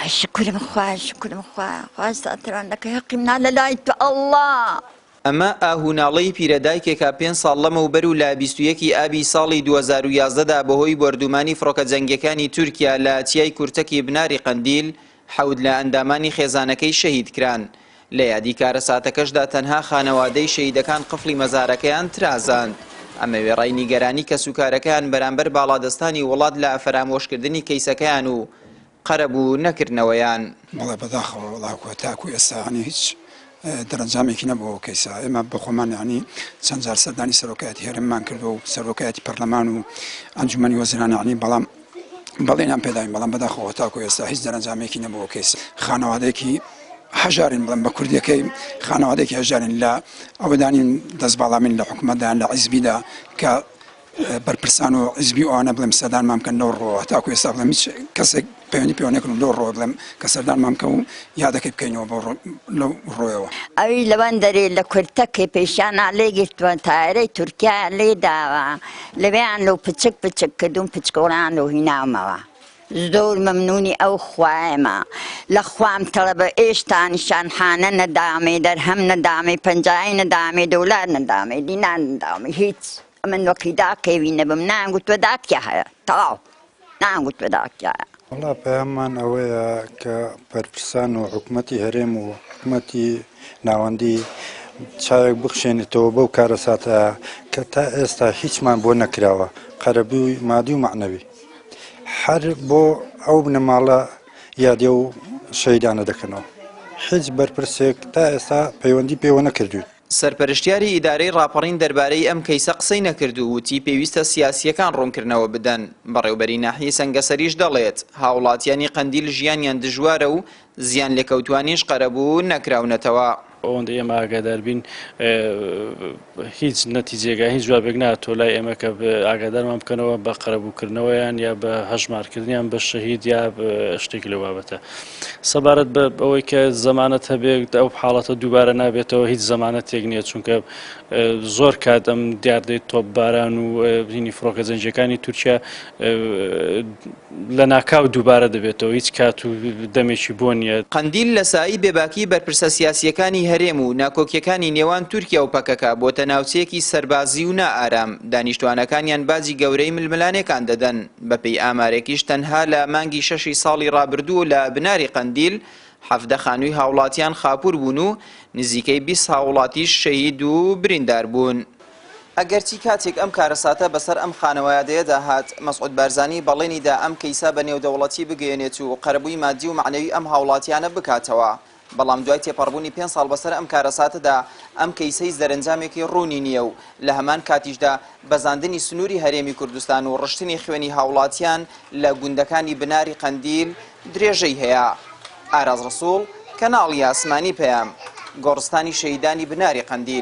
شکرم خوا ساتران دەکە حەقی منە لە لای تو ئەڵڵا. ئەمە ئاهوناڵەی پیرەدایکێکە 5 ساڵ لەمەوبەر و لە 21 ئابی ساڵی 2011دا بەهۆی بەردومانی فڕۆکە جەنگیەکانی تورکیا لە چیای کورتەکی بناری قەندیل حەود لە ئەندامانی خێزانەکەی شەهید کران. لە یادی کارە ساتەکەشدا تەنها خانەوادەی شەهیدەکان قفڵی مەزارەکەیان ترازاند. ئەمە وێڕای نیگەرانی کەسوکارەکەیان بەرامبەر باڵادەستانی وڵات لە فرامۆشکردنی کەیسەکەیان و قەرەبوو نەکردنەوەیان. بەڵێ بەداخەوە وڵاکوە تاکو ئێستاانی هیچ دەرەنجامێکی نەبووە کەیسا ئێمە بەخۆمان ینی چەند جار سەردانی سەرۆکایەتی هێرممان کردو و سەرۆکایەتی پەرلەمان و ئەنجومەنی وەزیران ینی بەڵام بەڵێنیان پێداین بەڵام بەداخەوە تاکو ئێستا هیچ دەرەنجامێکی نەبووە کەیس خانەوادەیەکی هەژارین بڵێم بە کوردیەکەی خانەوادێکی هەژارین لە ئەوەدانین دەستباڵامین لە حکومەتدان لە عیزبیدا کە بەرپرسان و عیزبی ئەوانە بڵێم سەردانمان بکەن لەو ڕۆوە تاکو ئێستا بڵێم هیچ کەسێک پەیوەندی پێوانێکن لەو ڕۆ بڵێم کە سەردانمان بکە و یادەکەی بکەینەوە بۆ لەو ڕۆیەوە. ئەوی لەوەن دەرێ لە کورتەکەی پێشانە لێگرتووە تایرەی تورکیا لێداوە لەوێیان لەو پچک کردوون پچکۆڵیان لەو هیناومەوە. زۆر مەمنونی ئەو خوایەمە لە خوام تەڵەبە ئێشتا نیشانحانە نەدامێ دەرهەم نەدامێ پەنجای نەدامێ دۆلار نەدامێ دینار نەدامێ هیچ. من وەکی داکەوی نەبم نانگوتوە داکیا هەیە تەواو نانگوتوە داکیا هەیە. وڵا پەیاممان ئەوەیە کە بەرپرسان و حکوومەتی هەرێم و حکوومەتی ناوەندی چاوێک بخشێنێتەوە بەو کارە ساتە کە تا ئێستا هیچمان بۆ نەکراوە قەرەبووی مادی و معنەوی هەر بۆ ئەو بنەماڵە یادێ و شەیدانە دەکەنەوە هیچ بەرپرسێک تا ئێستا پەیوەندی پێوە نەکردووی. سەرپەرشتیاری ئیدارەی ڕاپەڕین دەربارەی ئەم کەیسە قسەی نەکردو وتی پێویستە سیاسیەکان ڕوونکردنەوە بدەن. بەڕێوبەری ناحیەی سەنگەسەریش دەڵێت هاوڵاتیانی قەندیل ژیانیان دژوارە و زیان لێکەوتوانیش قەرەبوو نەکراونەتەوە. ئەوەندە ئێمە ئاگادار بین هیچ نەتیجێگا هیچ جوابێک ناتۆ لای ئێمە کە ئاگادارمان بکەنەوە بە قەرەبووکردنەوەیان یا بە هەژمارکردنیان بە شەهید یا شتێکی لە بابەتە. سەبارەت بە ئەوەی کە زەمانەت هەبێت ئەو حاڵەتە دووبارە نابێتەوە هیچ زەمانەتێک نییە چونکە زۆر کات ئەم دیاردەی تۆپباران و بینی فڕۆکە جەنگیەکانی تورکیا لە ناکاو دووبارە دەبێتەوە هیچ کات و دەمێکی بۆ نییە. قەندیل لە سایی بێباکی بەرپرسە سیاسیەکانی هەرێم و ناکۆکیەکانی نێوان تورکیا و پەکەکە بۆتە ناوچەیەکی سەربازی و نائارام. دانیشتوانەکانیان بازی گەورەی ململانێکان دەدەن. بەپێی ئامارێکیش تەنها لە مانگی 6 ساڵی ڕابردوو لە بناری قەندیل 17 خانووی هاوڵاتیان خاپوور بوون و نزیکەی 20 هاوڵاتیش شەهید و بریندار بوون. ئەگەرچی کاتێک ئەم کارەساتە بەسەر ئەم خانەوادەیەدا هات مەسعود بارزانی بەڵێنیدا ئەم کەیسا بە نێودەوڵەتی بگەێنێت و قەرەبووی مادی و معنەوی ئەم هاوڵاتیانە بکاتەوە. بەڵام دوای تێپەڕبوونی 5 ساڵ بەسەر ئەم کارەساتەدا ئەم کەیسەی زەرەنجامێکی ڕوونی نییە و لە هەمان کاتیشدا بەزاندنی سنووری هەرێمی کوردستان و ڕشتنی خوێنی هاوڵاتیان لە گوندەکانی بناری قەندیل درێژەی هەیە. ئاراز ڕسوڵ، کەناڵی ئاسمانی پەیام، گۆڕستانی شەهیدانی بناری قەندیل.